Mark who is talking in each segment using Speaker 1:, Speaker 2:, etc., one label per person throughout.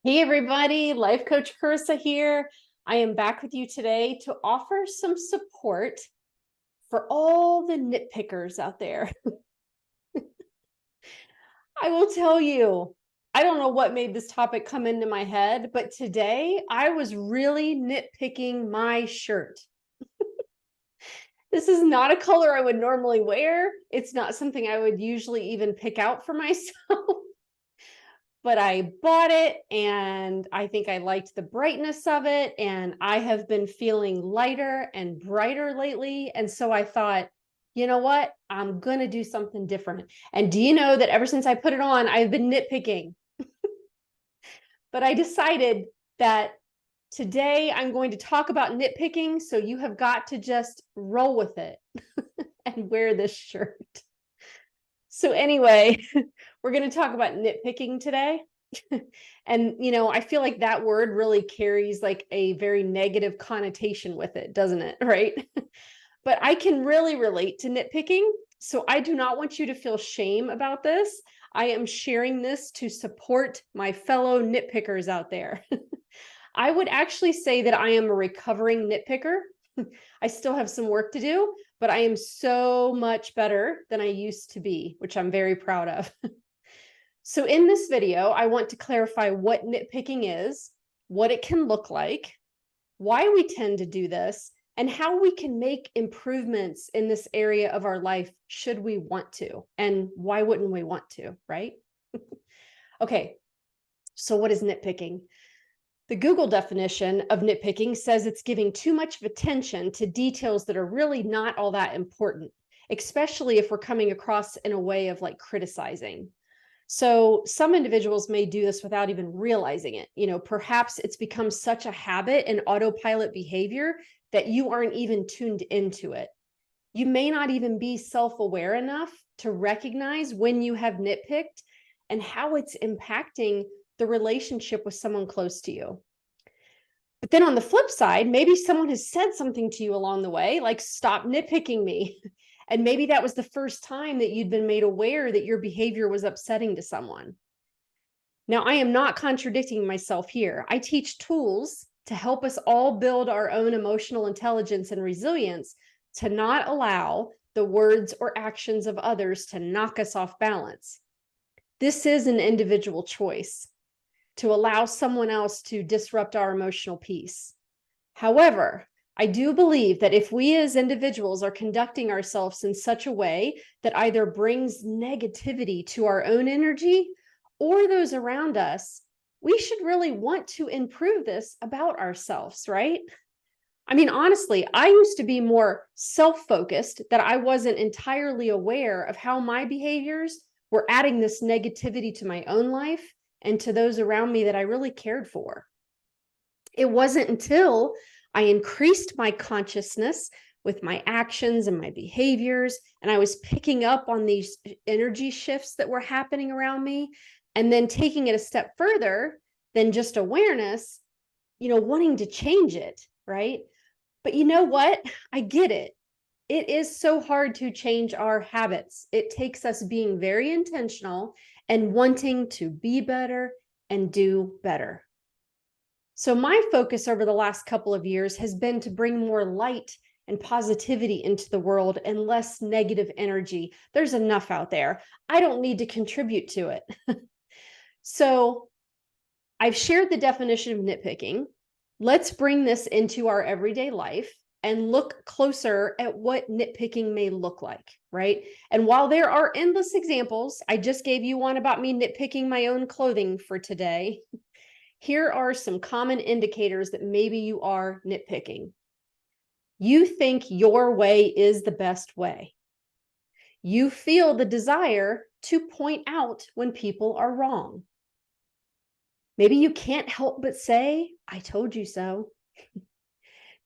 Speaker 1: Hey everybody, Life Coach Carisa here. I am back with you today to offer some support for all the nitpickers out there. I will tell you, I don't know what made this topic come into my head, but today I was really nitpicking my shirt. This is not a color I would normally wear. It's not something I would usually even pick out for myself. But I bought it and I think I liked the brightness of it. And I have been feeling lighter and brighter lately. And so I thought, you know what? I'm going to do something different. And do you know that ever since I put it on, I've been nitpicking. But I decided that today I'm going to talk about nitpicking. So you have got to just roll with it and wear this shirt. So anyway, we're going to talk about nitpicking today. And, I feel like that word really carries like a very negative connotation with it, doesn't it? Right. But I can really relate to nitpicking. So I do not want you to feel shame about this. I am sharing this to support my fellow nitpickers out there. I would actually say that I am a recovering nitpicker. I still have some work to do, but I am so much better than I used to be, which I'm very proud of. So in this video, I want to clarify what nitpicking is, what it can look like, why we tend to do this, and how we can make improvements in this area of our life should we want to, and why wouldn't we want to, right? Okay, so what is nitpicking? The Google definition of nitpicking says it's giving too much attention to details that are really not all that important, especially if we're coming across in a way of like criticizing. So some individuals may do this without even realizing it. Perhaps it's become such a habit and autopilot behavior that you aren't even tuned into it. You may not even be self-aware enough to recognize when you have nitpicked and how it's impacting the relationship with someone close to you. But then on the flip side, maybe someone has said something to you along the way, like, stop nitpicking me. And maybe that was the first time that you'd been made aware that your behavior was upsetting to someone. Now, I am not contradicting myself here. I teach tools to help us all build our own emotional intelligence and resilience to not allow the words or actions of others to knock us off balance. This is an individual choice to allow someone else to disrupt our emotional peace. However, I do believe that if we as individuals are conducting ourselves in such a way that either brings negativity to our own energy or those around us, we should really want to improve this about ourselves, right? I mean, honestly, I used to be more self-focused, that I wasn't entirely aware of how my behaviors were adding this negativity to my own life and to those around me that I really cared for. It wasn't until I increased my consciousness with my actions and my behaviors, and I was picking up on these energy shifts that were happening around me, and then taking it a step further than just awareness, wanting to change it, right? But you know what? I get it. It is so hard to change our habits. It takes us being very intentional and wanting to be better and do better. So my focus over the last couple of years has been to bring more light and positivity into the world and less negative energy. There's enough out there. I don't need to contribute to it. So I've shared the definition of nitpicking. Let's bring this into our everyday life and look closer at what nitpicking may look like, right? And while there are endless examples, I just gave you one about me nitpicking my own clothing for today. Here are some common indicators that maybe you are nitpicking. You think your way is the best way. You feel the desire to point out when people are wrong. Maybe you can't help but say, I told you so.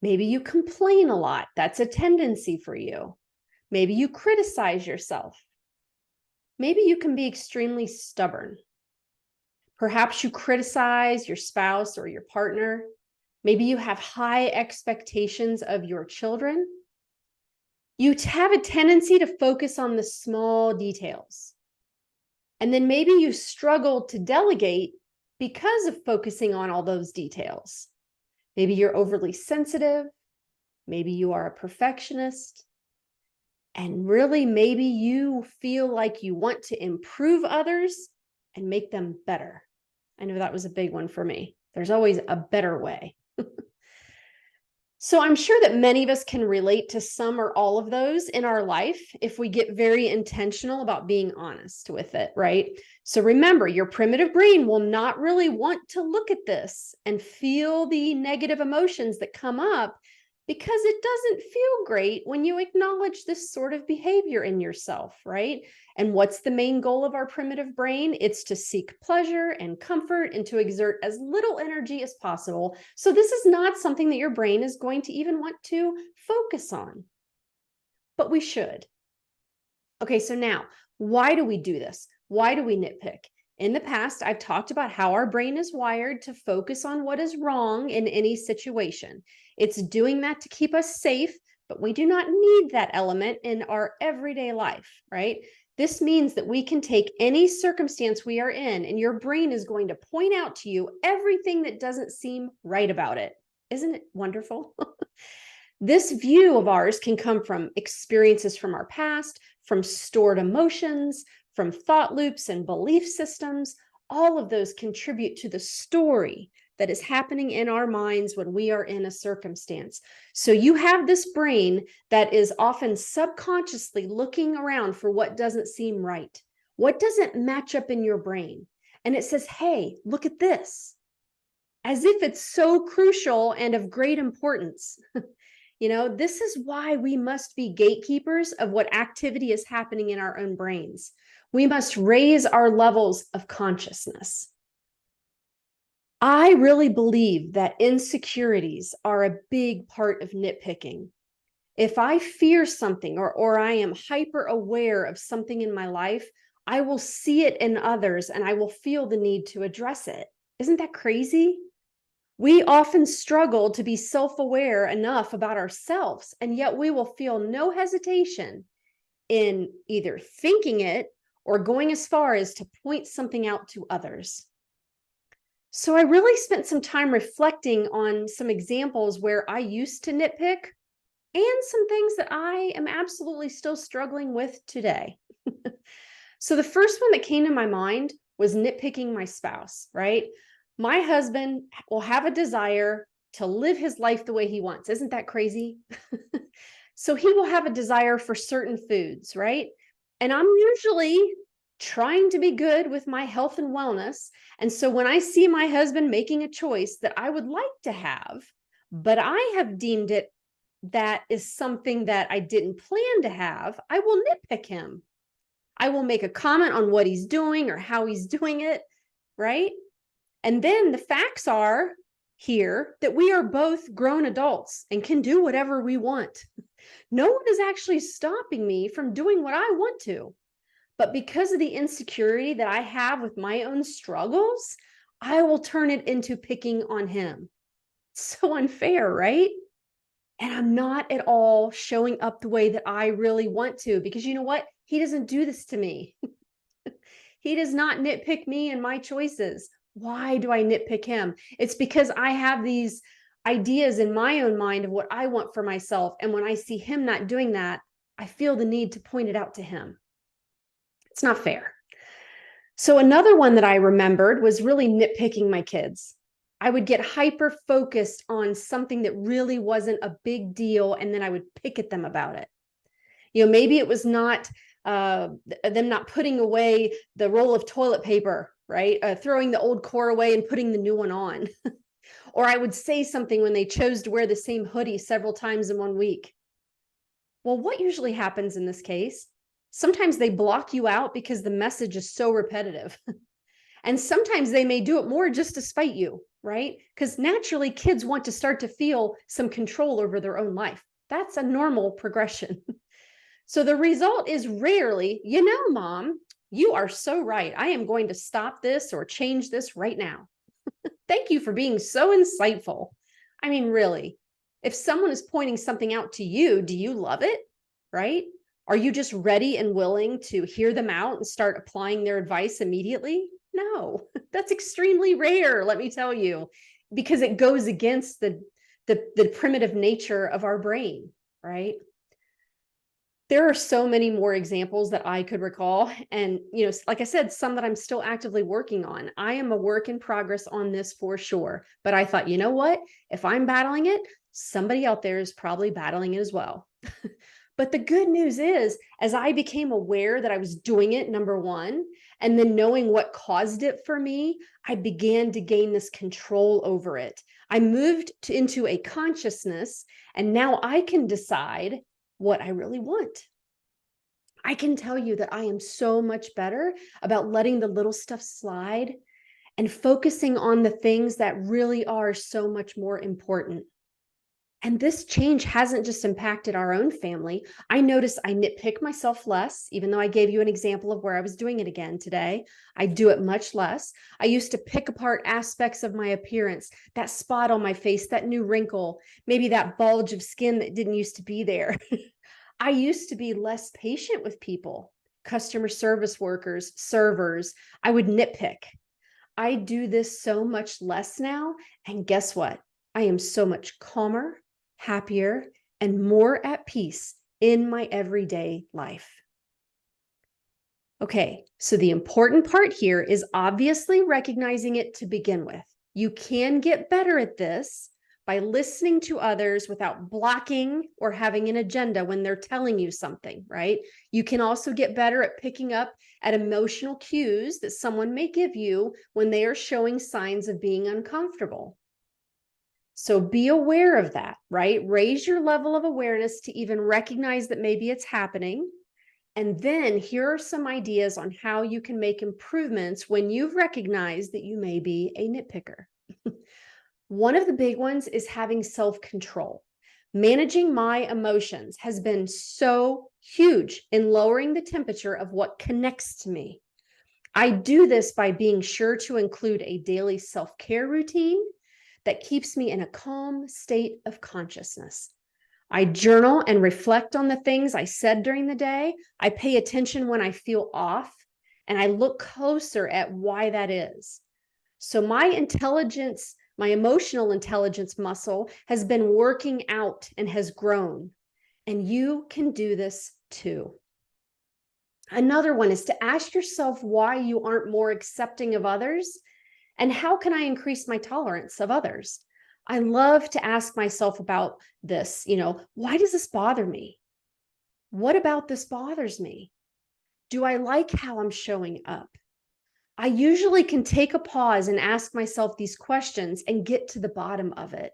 Speaker 1: Maybe you complain a lot. That's a tendency for you. Maybe you criticize yourself. Maybe you can be extremely stubborn. Perhaps you criticize your spouse or your partner. Maybe you have high expectations of your children. You have a tendency to focus on the small details. And then maybe you struggle to delegate because of focusing on all those details. Maybe you're overly sensitive. Maybe you are a perfectionist. And really, maybe you feel like you want to improve others and make them better. I know that was a big one for me. There's always a better way. So I'm sure that many of us can relate to some or all of those in our life if we get very intentional about being honest with it, right? So remember, your primitive brain will not really want to look at this and feel the negative emotions that come up because it doesn't feel great when you acknowledge this sort of behavior in yourself, right? And what's the main goal of our primitive brain? It's to seek pleasure and comfort and to exert as little energy as possible. So this is not something that your brain is going to even want to focus on, but we should. Okay, so now, why do we do this? Why do we nitpick? In the past, I've talked about how our brain is wired to focus on what is wrong in any situation. It's doing that to keep us safe, but we do not need that element in our everyday life, right? This means that we can take any circumstance we are in, and your brain is going to point out to you everything that doesn't seem right about it. Isn't it wonderful? This view of ours can come from experiences from our past, from stored emotions, from thought loops and belief systems. All of those contribute to the story that is happening in our minds when we are in a circumstance. So you have this brain that is often subconsciously looking around for what doesn't seem right, what doesn't match up in your brain. And it says, hey, look at this, as if it's so crucial and of great importance. You know, this is why we must be gatekeepers of what activity is happening in our own brains. We must raise our levels of consciousness. I really believe that insecurities are a big part of nitpicking. If I fear something or I am hyper aware of something in my life, I will see it in others and I will feel the need to address it. Isn't that crazy? We often struggle to be self-aware enough about ourselves, and yet we will feel no hesitation in either thinking it or going as far as to point something out to others. So I really spent some time reflecting on some examples where I used to nitpick and some things that I am absolutely still struggling with today. So the first one that came to my mind was nitpicking my spouse, right? My husband will have a desire to live his life the way he wants. Isn't that crazy? So he will have a desire for certain foods, right? And I'm usually trying to be good with my health and wellness. And so when I see my husband making a choice that I would like to have, but I have deemed it that is something that I didn't plan to have, I will nitpick him. I will make a comment on what he's doing or how he's doing it, right? And then the facts are here that we are both grown adults and can do whatever we want. No one is actually stopping me from doing what I want to. But because of the insecurity that I have with my own struggles, I will turn it into picking on him. So unfair, right? And I'm not at all showing up the way that I really want to, because you know what? He doesn't do this to me. He does not nitpick me and my choices. Why do I nitpick him? It's because I have these ideas in my own mind of what I want for myself. And when I see him not doing that, I feel the need to point it out to him. It's not fair. So another one that I remembered was really nitpicking my kids. I would get hyper focused on something that really wasn't a big deal, and then I would pick at them about it. You know, maybe it was not them not putting away the roll of toilet paper, right? Throwing the old core away and putting the new one on. Or I would say something when they chose to wear the same hoodie several times in 1 week. Well, what usually happens in this case? Sometimes they block you out because the message is so repetitive. And sometimes they may do it more just to spite you, right? Because naturally, kids want to start to feel some control over their own life. That's a normal progression. So the result is rarely, you know, Mom, you are so right. I am going to stop this or change this right now. Thank you for being so insightful. I mean, really, if someone is pointing something out to you, do you love it, right? Are you just ready and willing to hear them out and start applying their advice immediately? No, that's extremely rare, let me tell you, because it goes against the primitive nature of our brain, right? There are so many more examples that I could recall. And, like I said, some that I'm still actively working on. I am a work in progress on this for sure. But I thought, you know what? If I'm battling it, somebody out there is probably battling it as well. But the good news is, as I became aware that I was doing it, number one, and then knowing what caused it for me, I began to gain this control over it. I moved into a consciousness, and now I can decide what I really want. I can tell you that I am so much better about letting the little stuff slide and focusing on the things that really are so much more important. And this change hasn't just impacted our own family. I notice I nitpick myself less, even though I gave you an example of where I was doing it again today. I do it much less. I used to pick apart aspects of my appearance, that spot on my face, that new wrinkle, maybe that bulge of skin that didn't used to be there. I used to be less patient with people, customer service workers, servers. I would nitpick. I do this so much less now. And guess what? I am so much calmer, happier, and more at peace in my everyday life. Okay, so the important part here is obviously recognizing it to begin with. You can get better at this by listening to others without blocking or having an agenda when they're telling you something, right? You can also get better at picking up at emotional cues that someone may give you when they are showing signs of being uncomfortable. So be aware of that, right? Raise your level of awareness to even recognize that maybe it's happening. And then here are some ideas on how you can make improvements when you've recognized that you may be a nitpicker. One of the big ones is having self-control. Managing my emotions has been so huge in lowering the temperature of what connects to me. I do this by being sure to include a daily self-care routine that keeps me in a calm state of consciousness. I journal and reflect on the things I said during the day. I pay attention when I feel off, and I look closer at why that is. So my emotional intelligence muscle has been working out and has grown, and you can do this too. Another one is to ask yourself why you aren't more accepting of others and how can I increase my tolerance of others? I love to ask myself about this, why does this bother me? What about this bothers me? Do I like how I'm showing up? I usually can take a pause and ask myself these questions and get to the bottom of it.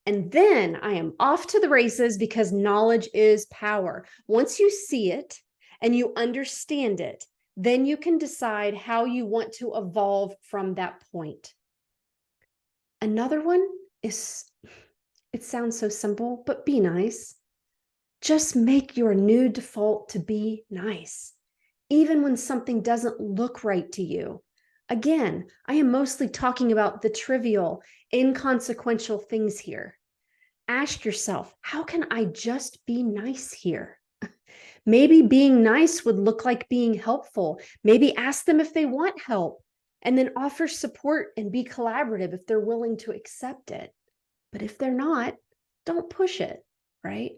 Speaker 1: And then I am off to the races because knowledge is power. Once you see it and you understand it, then you can decide how you want to evolve from that point. Another one is, it sounds so simple, but be nice. Just make your new default to be nice, even when something doesn't look right to you. Again, I am mostly talking about the trivial, inconsequential things here. Ask yourself, how can I just be nice here? Maybe being nice would look like being helpful. Maybe ask them if they want help and then offer support and be collaborative if they're willing to accept it. But if they're not, don't push it, right?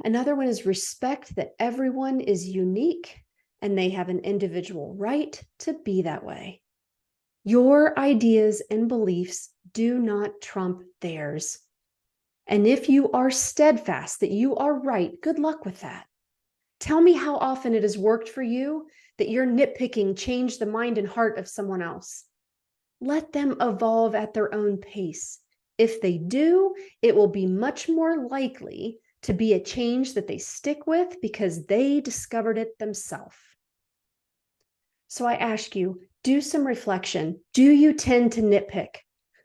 Speaker 1: Another one is respect that everyone is unique and they have an individual right to be that way. Your ideas and beliefs do not trump theirs. And if you are steadfast that you are right, good luck with that. Tell me how often it has worked for you that your nitpicking changed the mind and heart of someone else. Let them evolve at their own pace. If they do, it will be much more likely to be a change that they stick with because they discovered it themselves. So I ask you, do some reflection. Do you tend to nitpick?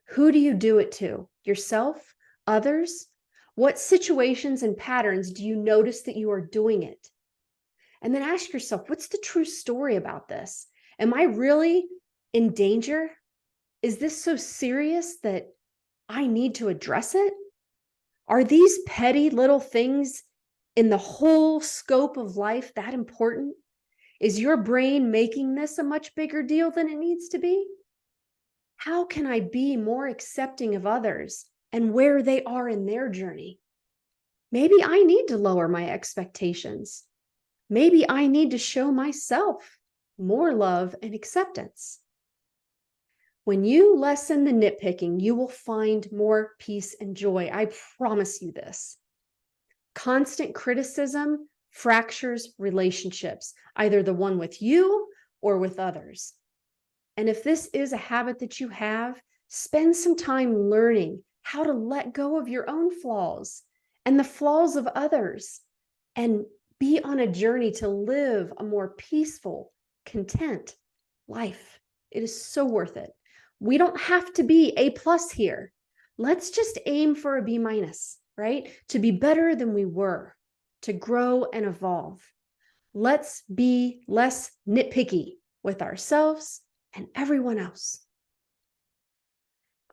Speaker 1: Who do you do it to? Yourself? Others? What situations and patterns do you notice that you are doing it? And then ask yourself, what's the true story about this? Am I really in danger? Is this so serious that I need to address it? Are these petty little things in the whole scope of life that important? Is your brain making this a much bigger deal than it needs to be? How can I be more accepting of others and where they are in their journey? Maybe I need to lower my expectations. Maybe I need to show myself more love and acceptance. When you lessen the nitpicking, you will find more peace and joy. I promise you this. Constant criticism fractures relationships, either the one with you or with others. And if this is a habit that you have, spend some time learning how to let go of your own flaws and the flaws of others and be on a journey to live a more peaceful, content life. It is so worth it. We don't have to be A+ here. Let's just aim for a B-, right? To be better than we were, to grow and evolve. Let's be less nitpicky with ourselves and everyone else.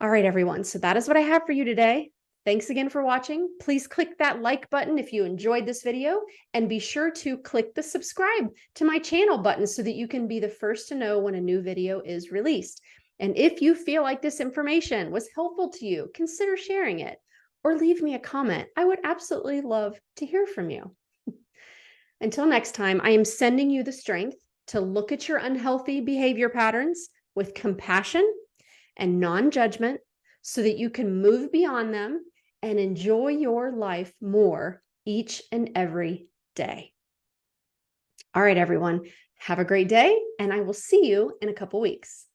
Speaker 1: All right, everyone. So that is what I have for you today. Thanks again for watching. Please click that like button if you enjoyed this video, and be sure to click the subscribe to my channel button so that you can be the first to know when a new video is released. And if you feel like this information was helpful to you, consider sharing it or leave me a comment. I would absolutely love to hear from you. Until next time, I am sending you the strength to look at your unhealthy behavior patterns with compassion and non-judgment so that you can move beyond them and enjoy your life more each and every day. All right, everyone, have a great day, and I will see you in a couple weeks.